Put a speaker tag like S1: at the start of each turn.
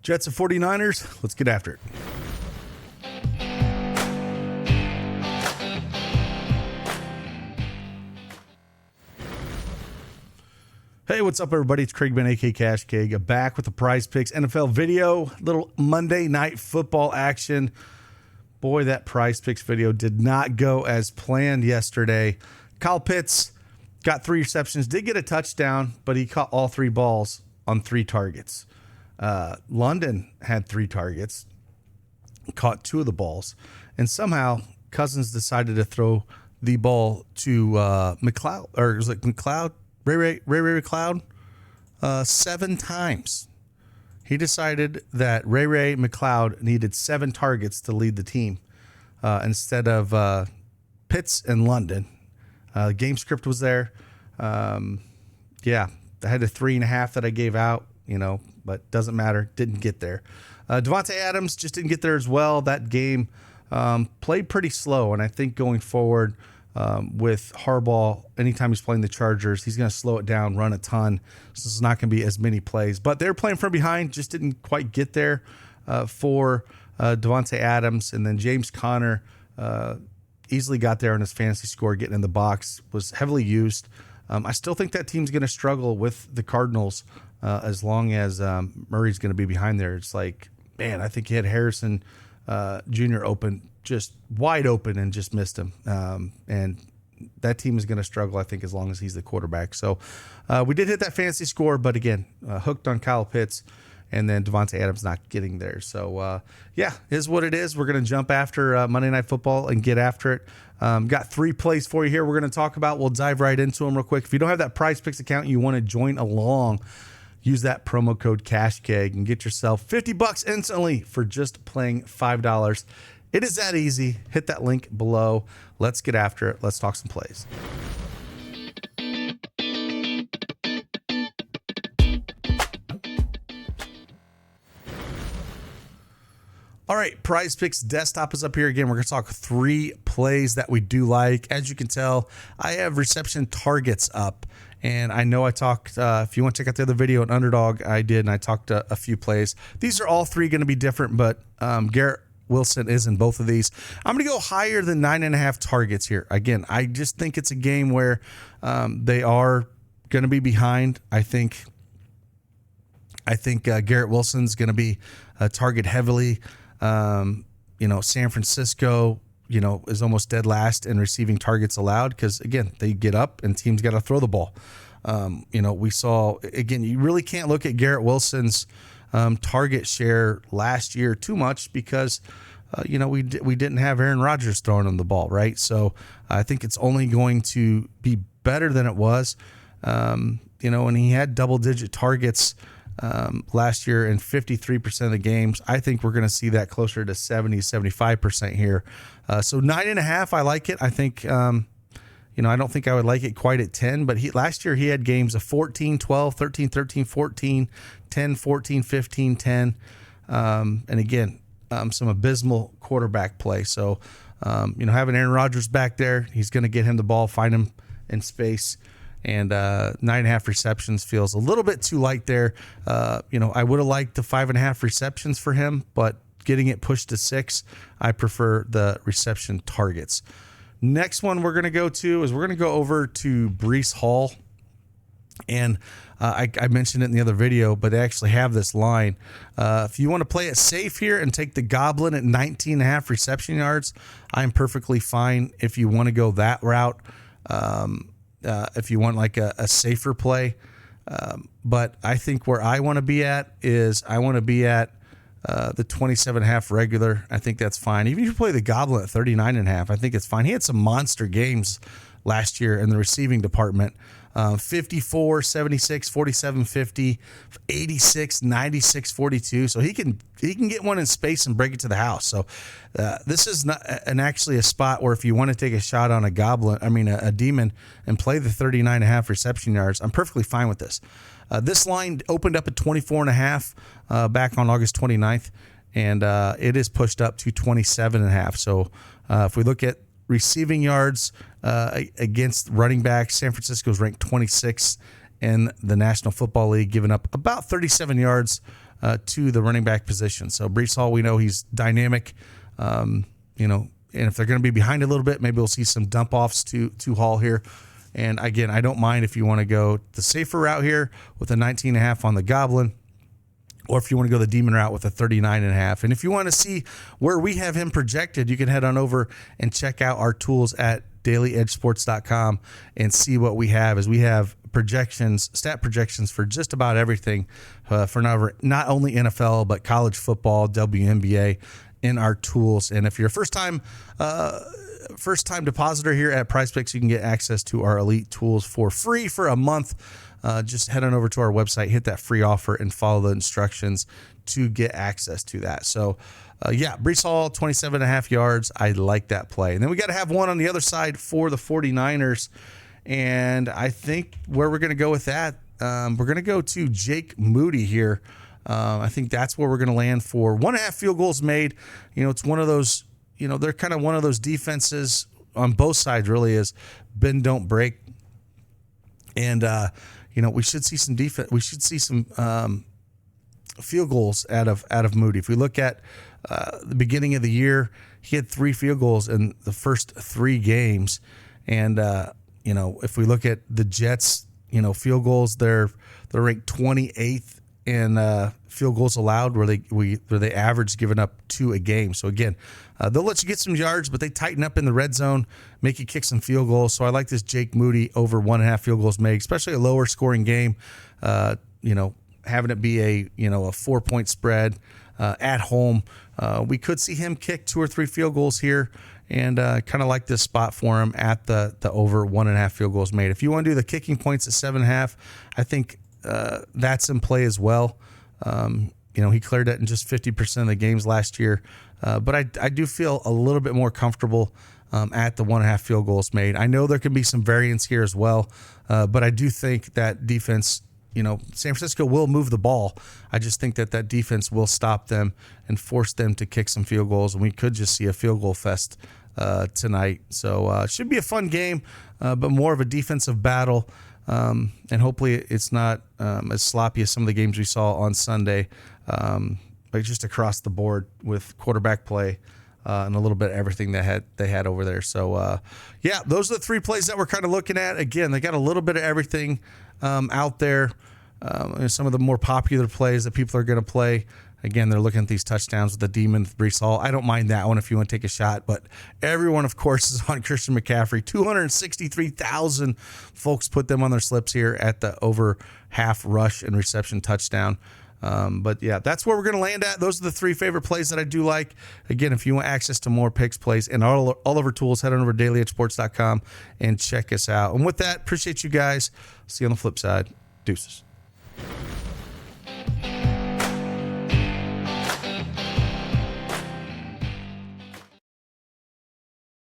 S1: Jets and 49ers, let's get after it. Hey, what's up, everybody? It's Craig Ben, a.k.a. Cash Keg, back with the Prizepicks NFL video. Little Monday Night Football action. Boy, that Prizepicks video did not go as planned yesterday. Kyle Pitts got 3 receptions, did get a touchdown, but he caught all 3 balls on 3 targets. London had 3 targets, caught 2 of the balls, and somehow Cousins decided to throw the ball to McLeod, or it was like McLeod, Ray McLeod, 7 times. He decided that Ray McLeod needed 7 targets to lead the team instead of Pitts and London. Game script was there. I had a 3.5 that I gave out, but doesn't matter. Didn't get there. Davante Adams just didn't get there as well. That game played pretty slow, and I think going forward with Harbaugh, anytime he's playing the Chargers, he's going to slow it down, run a ton. So it's not going to be as many plays. But they're playing from behind, just didn't quite get there for Davante Adams. And then James Conner easily got there on his fantasy score, getting in the box, was heavily used. I still think that team's going to struggle with the Cardinals as long as Murray's going to be behind there. It's like, man, I think he had Harrison Jr. open, just wide open, and just missed him. And that team is going to struggle, I think, as long as he's the quarterback. So we did hit that fantasy score, but again, hooked on Kyle Pitts, and then Davante Adams not getting there. So, is what it is. We're going to jump after Monday Night Football and get after it. Got 3 plays for you here we're going to talk about. We'll dive right into them real quick. If you don't have that PrizePicks account and you want to join along, use that promo code CashKeg and get yourself $50 instantly for just playing $5. It is that easy. Hit that link below. Let's get after it. Let's talk some plays. All right, PrizePicks desktop is up here again. We're going to talk 3 plays that we do like. As you can tell, I have reception targets up. And I know I talked, if you want to check out the other video on Underdog, I did, and I talked a few plays. These are all 3 going to be different, but Garrett Wilson is in both of these. I'm going to go higher than 9.5 targets here. Again, I just think it's a game where they are going to be behind. I think Garrett Wilson's going to be target heavily. San Francisco, is almost dead last in receiving targets allowed because, again, they get up and teams got to throw the ball. We saw, again, you really can't look at Garrett Wilson's target share last year too much because, we didn't have Aaron Rodgers throwing him the ball, right? So I think it's only going to be better than it was. And he had double-digit targets last year in 53% of the games. I think we're going to see that closer to 70-75% here. So 9.5, I like it. I think, I don't think I would like it quite at 10, but last year he had games of 14, 12, 13, 13, 14, 10, 14, 15, 10. And again, some abysmal quarterback play. So, having Aaron Rodgers back there, he's going to get him the ball, find him in space. And 9.5 receptions feels a little bit too light there. I would have liked the 5.5 receptions for him, but getting it pushed to 6, I prefer the reception targets. Next one we're going to go to is we're going to go over to Breece Hall. And I mentioned it in the other video, but they actually have this line. If you want to play it safe here and take the Goblin at 19.5 reception yards, I'm perfectly fine if you want to go that route. If you want like a safer play. But I think where I want to be at is I want to be at the 27.5 regular. I think that's fine. Even if you play the Goblin at 39.5, I think it's fine. He had some monster games last year in the receiving department. 54, 76, 47, 50, 86, 96, 42. So he can get one in space and break it to the house. So this is not actually a spot where if you want to take a shot on a demon and play the 39.5 reception yards, I'm perfectly fine with this. This line opened up at 24.5 back on August 29th, and it is pushed up to 27.5. So if we look at receiving yards against running backs, San Francisco is ranked 26th in the National Football League, giving up about 37 yards to the running back position. So Breece Hall, we know he's dynamic, and if they're going to be behind a little bit, maybe we'll see some dump offs to Hall here. And again, I don't mind if you want to go the safer route here with a 19.5 on the Goblin, or if you want to go the Demon route with a 39.5. And if you want to see where we have him projected, you can head on over and check out our tools at dailyedgesports.com and see what we have. As we have stat projections for just about everything, for not only NFL but college football, WNBA in our tools. And if you're a first time depositor here at PrizePicks, you can get access to our elite tools for free for a month. Just head on over to our website, hit that free offer, and follow the instructions to get access to that. So, Breece Hall, 27.5 yards. I like that play. And then we got to have one on the other side for the 49ers. And I think where we're going to go with that, we're going to go to Jake Moody here. I think that's where we're going to land for 1.5 field goals made. It's one of those, they're kind of one of those defenses on both sides, really, is bend, don't break. And, we should see some defense. We should see some field goals out of Moody. If we look at the beginning of the year, he had 3 field goals in the first 3 games. And, if we look at the Jets, field goals, they're ranked 28th in field goals allowed, where they average giving up 2 a game. So again, they'll let you get some yards, but they tighten up in the red zone, make you kick some field goals. So I like this Jake Moody over 1.5 field goals made, especially a lower scoring game. Having it be a 4-point spread at home, we could see him kick 2 or 3 field goals here. And kind of like this spot for him at the over 1.5 field goals made. If you want to do the kicking points at 7.5, I think that's in play as well. He cleared it in just 50% of the games last year. But I do feel a little bit more comfortable at the 1.5 field goals made. I know there can be some variance here as well, but I do think that defense, San Francisco will move the ball. I just think that defense will stop them and force them to kick some field goals, and we could just see a field goal fest tonight. So it should be a fun game, but more of a defensive battle. And hopefully it's not as sloppy as some of the games we saw on Sunday, but just across the board with quarterback play and a little bit of everything they had over there. So, those are the 3 plays that we're kind of looking at. Again, they got a little bit of everything out there. Some of the more popular plays that people are going to play. Again, they're looking at these touchdowns with the Demon, Breece Hall. I don't mind that one if you want to take a shot, but everyone, of course, is on Christian McCaffrey. 263,000 folks put them on their slips here at the over half rush and reception touchdown. That's where we're going to land at. Those are the 3 favorite plays that I do like. Again, if you want access to more picks, plays, and all of our tools, head on over to dailyedgesports.com and check us out. And with that, appreciate you guys. See you on the flip side. Deuces.